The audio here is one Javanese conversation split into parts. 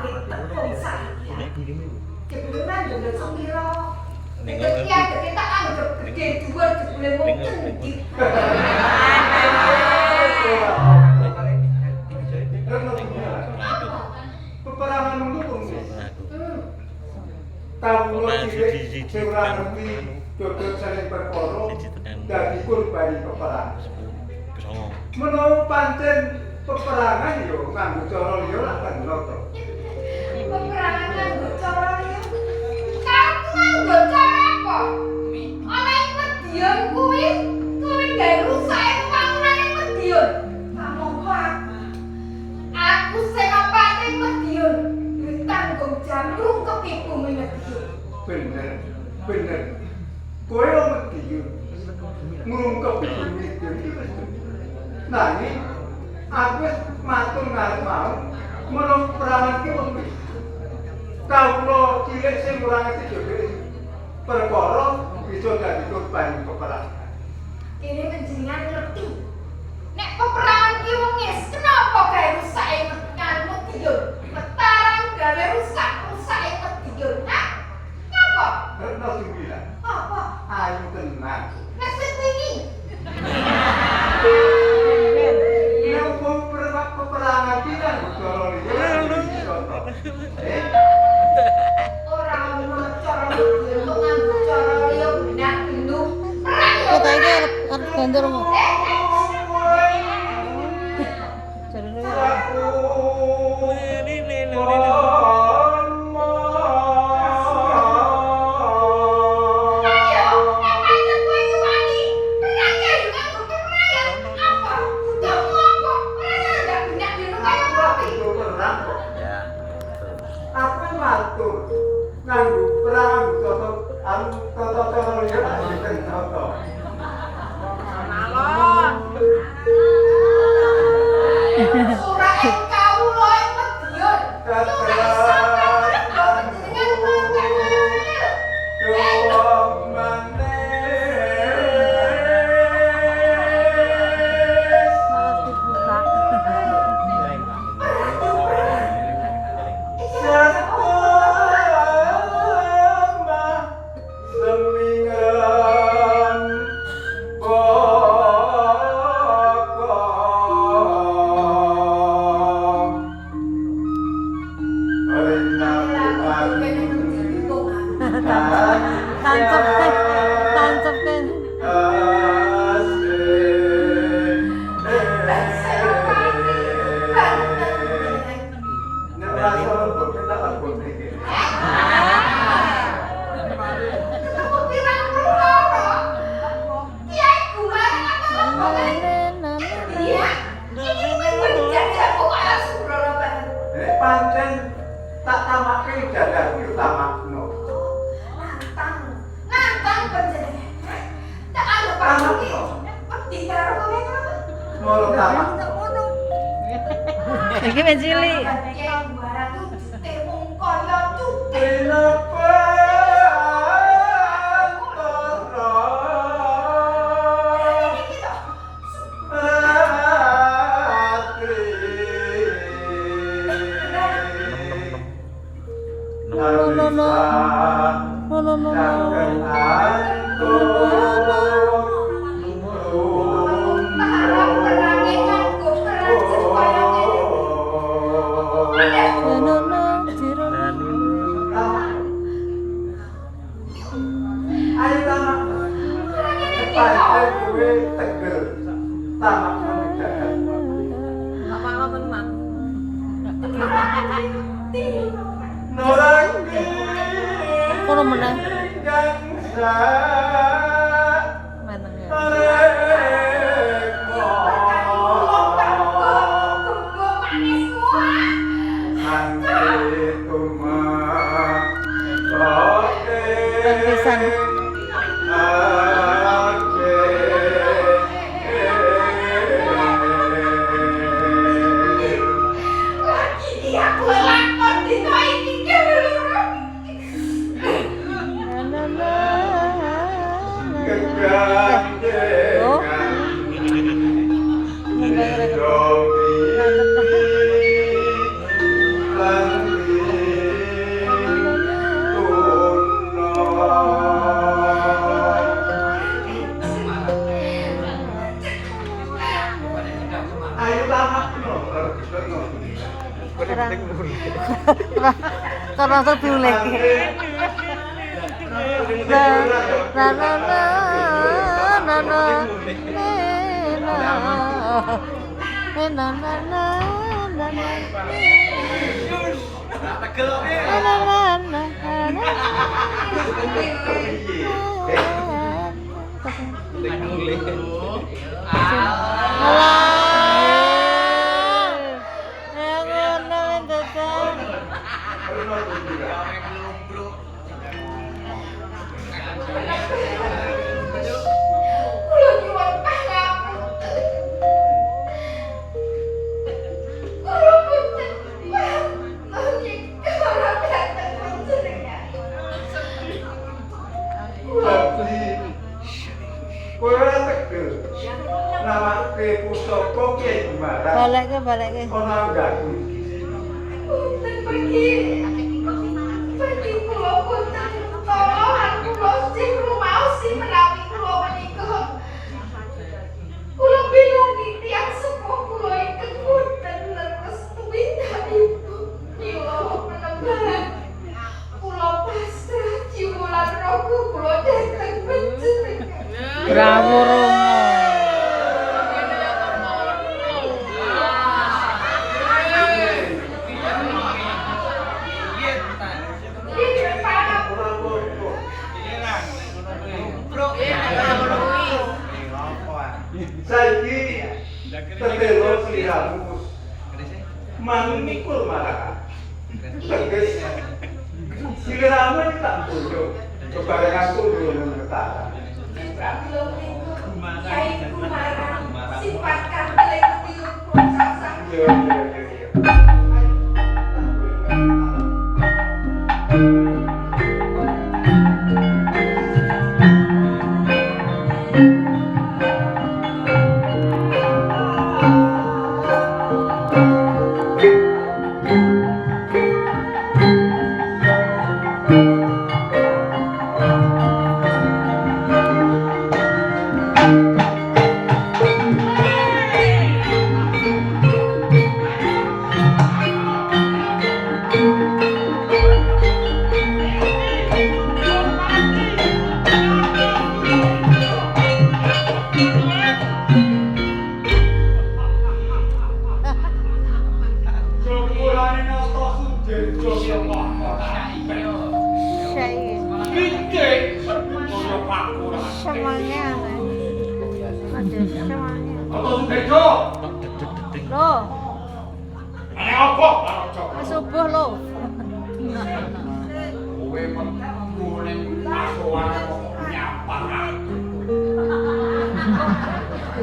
sakit tepung sakit. Jebule ndek sekira. Nek ya kita anggap gede dhuwur jebule mungkin iki. Peperangan mendukung. Kawula cilik sing ora ngerti dodol saling perkara dadi korban peperangan. Menawa pancen peperangan yo nganggo cara liya lak bener to. Peperangan nganggo cara liya. Kamu nganggo cara apa? Ana ing Medion kuwi kowe gawe rusak pembangunan ing Medion. Kamangka aku senopati Medion. Wis tanggung jawab rungkep iku Medion. Bener. Kowe wong Medion. Ngrungkep Medion iki wis. Nanging aku wis matur ngarep mau menawa perangan ki wong kawula cilik sing ora ngerti dhewe perkara bisa dadi korban peperangan. Kene panjenengan ngerti. Nek peperangan ki wongis, kenapa gawe rusak ing Medion? Mataran gawe rusak ing Medion. Hah? Napa? Retno sembilan. Apa? Ayo tenang. Nek sing wingi. Peperangan kita cara liya iso to. Ora ono cara liya kok nganggo cara liya benak gendung. Perang yo. Kota iki arep ganjar mu. Nganggo perang toto cara liya tak toto. Malon. Ora ing kawula ing Medion. Tancap kan. Pancen tak tamake jadaku tamakno. Nantang panjenengan. Tak anggap iki. Wedi karo kowe ngono. Moro tamak. Iki men cilik. Kono meneh. Pisan. Karena terbiu lagi. Na na na na na na na na na na. Kulo nyuwun pangapunten. Kulo punten. Nggih, ora dateng panjenengan. Tapi kowe ora tegel. Nawake pusaka Kyai Gumarang. Balik ke. Ana nggaku. Punten pergi. Pergi kulo punten. Tolongan kulo sing rumaos sing menawi kulo menika. Kulo bilani tiyang sepuh kulo ingkang punten leres tuwindah ibu. Mila penembahan. Kulo pasrah jiwa lan raga kulo dhateng panjenengan. Bravo Romo. Saiki tetelo sliramu manungkul maraka. Teges sliramu iki tak bojo. Bebarengan kulo ngetara. Kyai Gumarang sifat kantheng tiung prosasang. Yo. Semuanya aneh. Ada semuanya. Loh, subuh loh.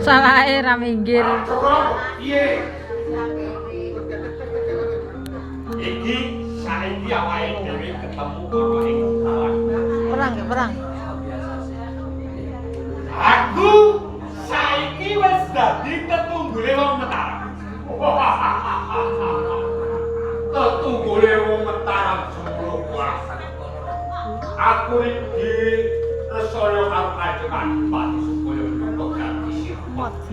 Salah era minggir. Iki saiki awake dhewe ketemu karo ing kawan. Perang. Aku saiki wis dadi tetunggule wong Mataram. Tetunggule wong Mataram sepuluh kuasa. Aku iki resaya karo kajengan Pati supaya untuk ganti sirah.